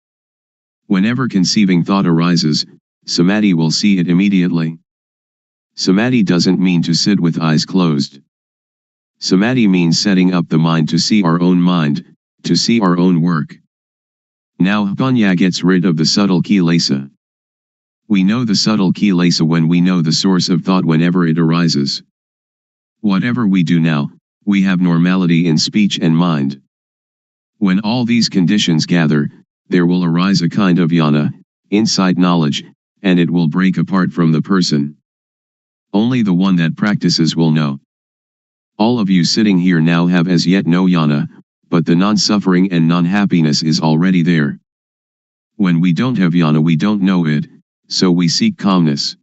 Whenever conceiving thought arises, samadhi will see it immediately. Samadhi doesn't mean to sit with eyes closed. Samadhi means setting up the mind to see our own mind, to see our own work. Now panya gets rid of the subtle kilesa. We know the subtle kilesa when we know the source of thought whenever it arises. Whatever we do now, we have normality in speech and mind. When all these conditions gather, there will arise a kind of jnana, insight knowledge, and it will break apart from the person. Only the one that practices will know. All of you sitting here now have as yet no jnana, but the non-suffering and non-happiness is already there. When we don't have jnana, we don't know it, so we seek calmness.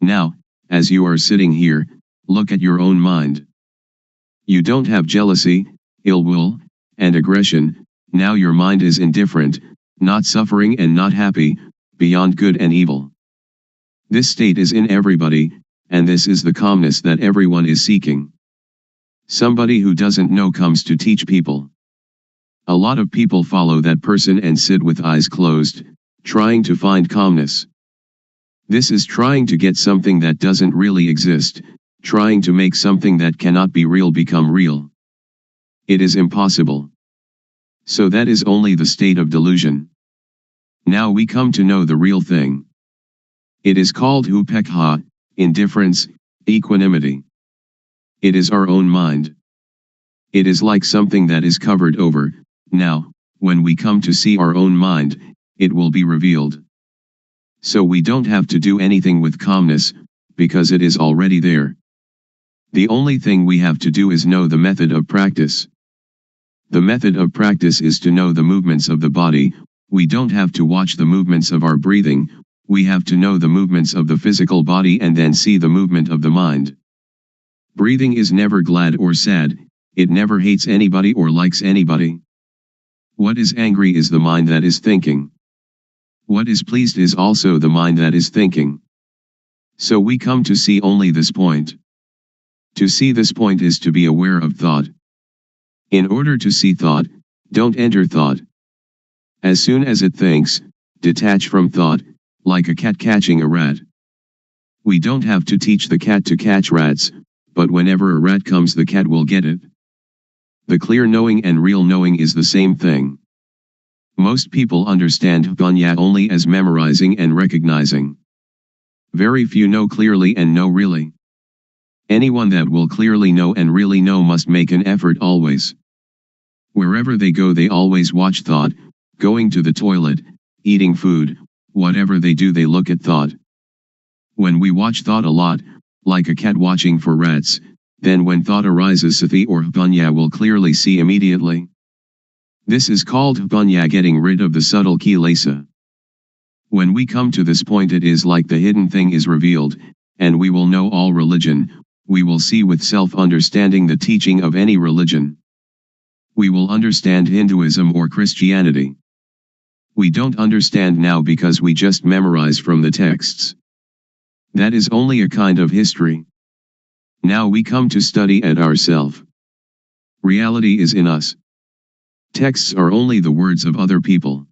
Now, as you are sitting here, look at your own mind. You don't have jealousy, ill will, and aggression. Now your mind is indifferent, not suffering and not happy, beyond good and evil. This state is in everybody, and this is the calmness that everyone is seeking. Somebody who doesn't know comes to teach people. A lot of people follow that person and sit with eyes closed, trying to find calmness. This is trying to get something that doesn't really exist, trying to make something that cannot be real become real. It is impossible. So that is only the state of delusion. Now we come to know the real thing. It is called upekha, indifference, equanimity. It is our own mind. It is like something that is covered over. Now, when we come to see our own mind, it will be revealed. So we don't have to do anything with calmness, because it is already there. The only thing we have to do is know the method of practice. The method of practice is to know the movements of the body. We don't have to watch the movements of our breathing, we have to know the movements of the physical body and then see the movement of the mind. Breathing is never glad or sad, it never hates anybody or likes anybody. What is angry is the mind that is thinking. What is pleased is also the mind that is thinking. So we come to see only this point. To see this point is to be aware of thought. In order to see thought, don't enter thought. As soon as it thinks, detach from thought, like a cat catching a rat. We don't have to teach the cat to catch rats, but whenever a rat comes the cat will get it. The clear knowing and real knowing is the same thing. Most people understand panya only as memorizing and recognizing. Very few know clearly and know really. Anyone that will clearly know and really know must make an effort always. Wherever they go they always watch thought, going to the toilet, eating food, whatever they do they look at thought. When we watch thought a lot, like a cat watching for rats, then when thought arises sati or panya will clearly see immediately. This is called panya, getting rid of the subtle kilesa. When we come to this point it is like the hidden thing is revealed, and we will know all religion, we will see with self-understanding the teaching of any religion. We will understand Hinduism or Christianity. We don't understand now because we just memorize from the texts. That is only a kind of history. Now we come to study at ourself. Reality is in us. Texts are only the words of other people.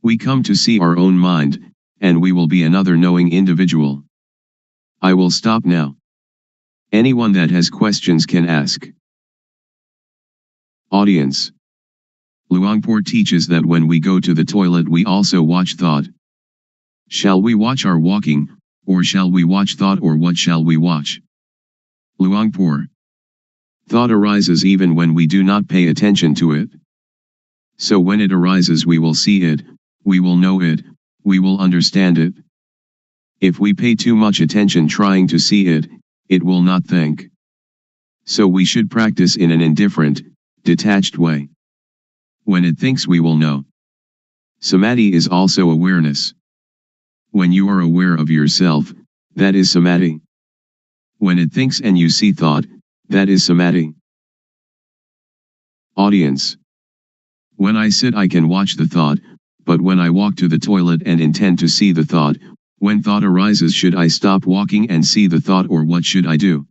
We come to see our own mind, and we will be another knowing individual. I will stop now. Anyone that has questions can ask. Audience. Luangpor teaches that when we go to the toilet we also watch thought. Shall we watch our walking, or shall we watch thought, or what shall we watch? Luangpor. Thought arises even when we do not pay attention to it. So when it arises we will see it, we will know it, we will understand it. If we pay too much attention trying to see it, it will not think. So we should practice in an indifferent, detached way. When it thinks we will know. Samadhi is also awareness. When you are aware of yourself, that is samadhi. When it thinks and you see thought, that is samadhi. Audience. When I sit I can watch the thought, but when I walk to the toilet and intend to see the thought, when thought arises should I stop walking and see the thought, or what should I do?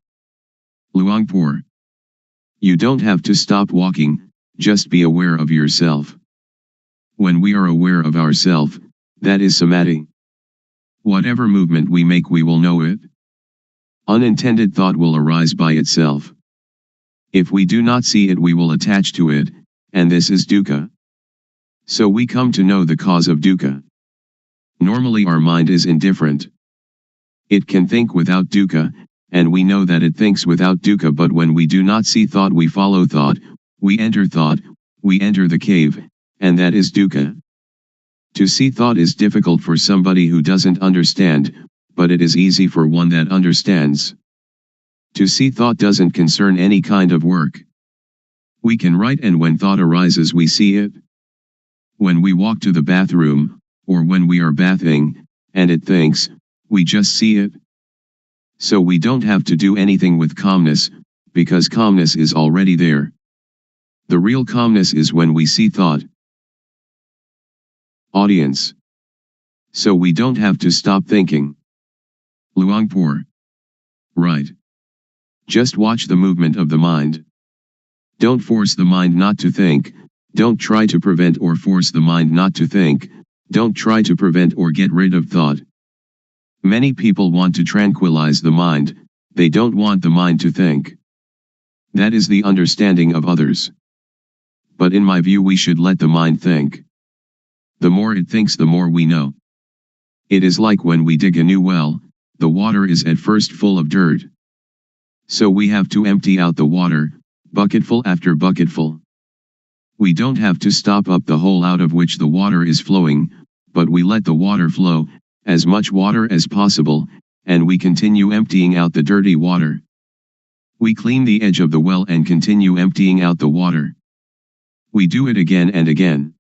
Luangpor. You don't have to stop walking, just be aware of yourself. When we are aware of ourself, that is samadhi. Whatever movement we make we will know it. Unintended thought will arise by itself. If we do not see it we will attach to it, and this is dukkha. So we come to know the cause of dukkha. Normally our mind is indifferent. It can think without dukkha, and we know that it thinks without dukkha, but when we do not see thought we follow thought, we enter the cave, and that is dukkha. To see thought is difficult for somebody who doesn't understand, but it is easy for one that understands. To see thought doesn't concern any kind of work. We can write, and when thought arises we see it. When we walk to the bathroom, or when we are bathing, and it thinks, we just see it. So we don't have to do anything with calmness, because calmness is already there. The real calmness is when we see thought. Audience. So we don't have to stop thinking. Luangpor. Right. Just watch the movement of the mind. Don't force the mind not to think, don't try to prevent or force the mind not to think, don't try to prevent or get rid of thought. Many people want to tranquilize the mind, they don't want the mind to think. That is the understanding of others. But in my view we should let the mind think. The more it thinks the more we know. It is like when we dig a new well, the water is at first full of dirt. So we have to empty out the water, bucketful after bucketful. We don't have to stop up the hole out of which the water is flowing, but we let the water flow, as much water as possible, and we continue emptying out the dirty water. We clean the edge of the well and continue emptying out the water. We do it again and again.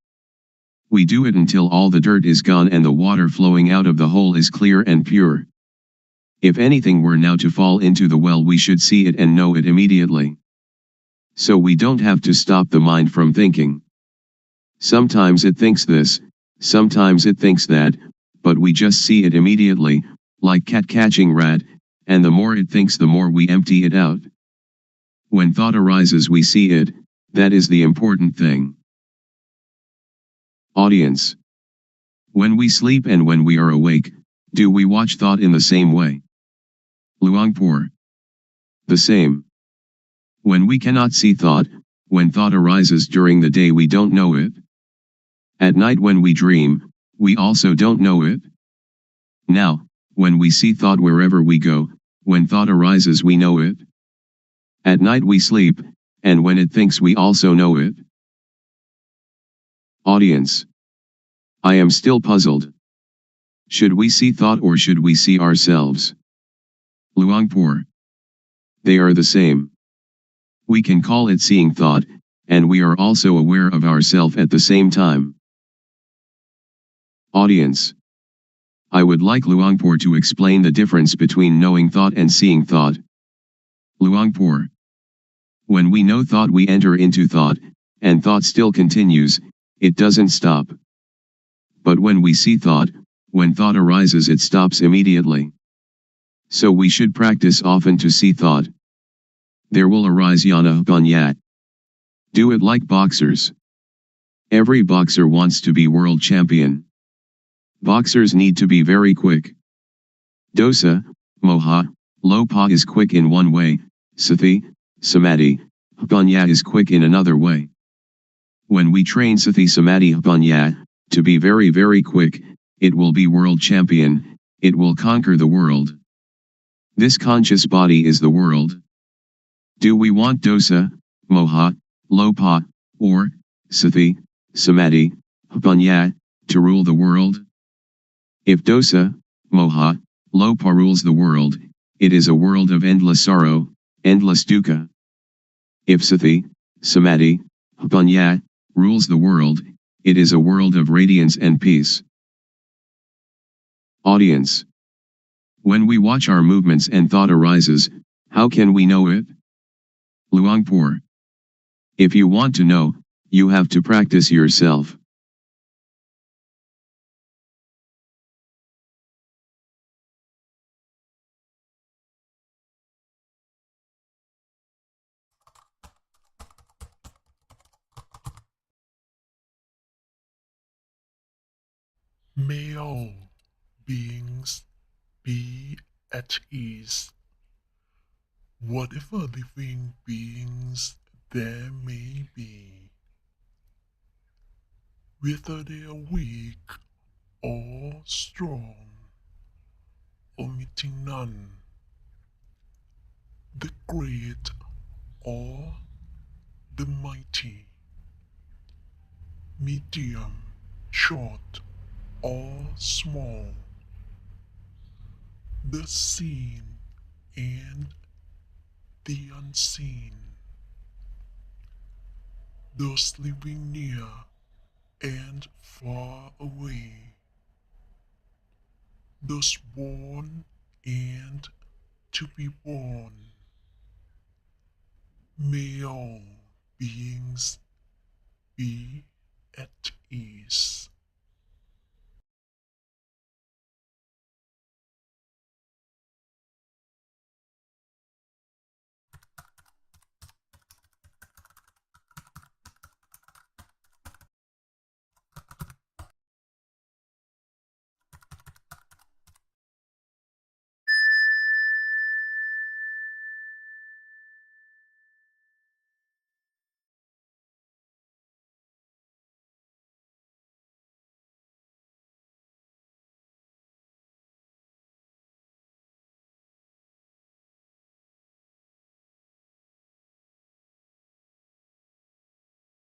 We do it until all the dirt is gone and the water flowing out of the hole is clear and pure. If anything were now to fall into the well we should see it and know it immediately. So we don't have to stop the mind from thinking. Sometimes it thinks this, sometimes it thinks that, but we just see it immediately, like cat catching rat, and the more it thinks the more we empty it out. When thought arises we see it, that is the important thing. Audience. When we sleep and when we are awake, do we watch thought in the same way? Luangpor. The same. When we cannot see thought, when thought arises during the day we don't know it. At night when we dream, we also don't know it. Now, when we see thought wherever we go, when thought arises we know it. At night we sleep, and when it thinks we also know it. Audience. I am still puzzled. Should we see thought or should we see ourselves? Luangpor. They are the same. We can call it seeing thought, and we are also aware of ourself at the same time. Audience. I would like Luangpor to explain the difference between knowing thought and seeing thought. Luangpor. When we know thought we enter into thought, and thought still continues, it doesn't stop. But when we see thought, when thought arises it stops immediately. So we should practice often to see thought. There will arise yana ganyat. Do it like boxers. Every boxer wants to be world champion. Boxers need to be very quick. Dosa, moha, lopa is quick in one way, sati, samadhi, ganya is quick in another way. When we train Sati Samadhi Panya, to be very very quick, it will be world champion, it will conquer the world. This conscious body is the world. Do we want dosa, moha, lopa, or Sati, Samadhi, Panya, to rule the world? If dosa, moha, lopa rules the world, it is a world of endless sorrow, endless dukkha. If Sati, Samadhi, Panya, rules the world, it is a world of radiance and peace. Audience. When we watch our movements and thought arises, how can we know it? Luangpor. If you want to know, you have to practice yourself. May all beings be at ease, whatever living beings there may be, whether they are weak or strong, omitting none, the great or the mighty, medium, short or small, the seen and the unseen, those living near and far away, those born and to be born.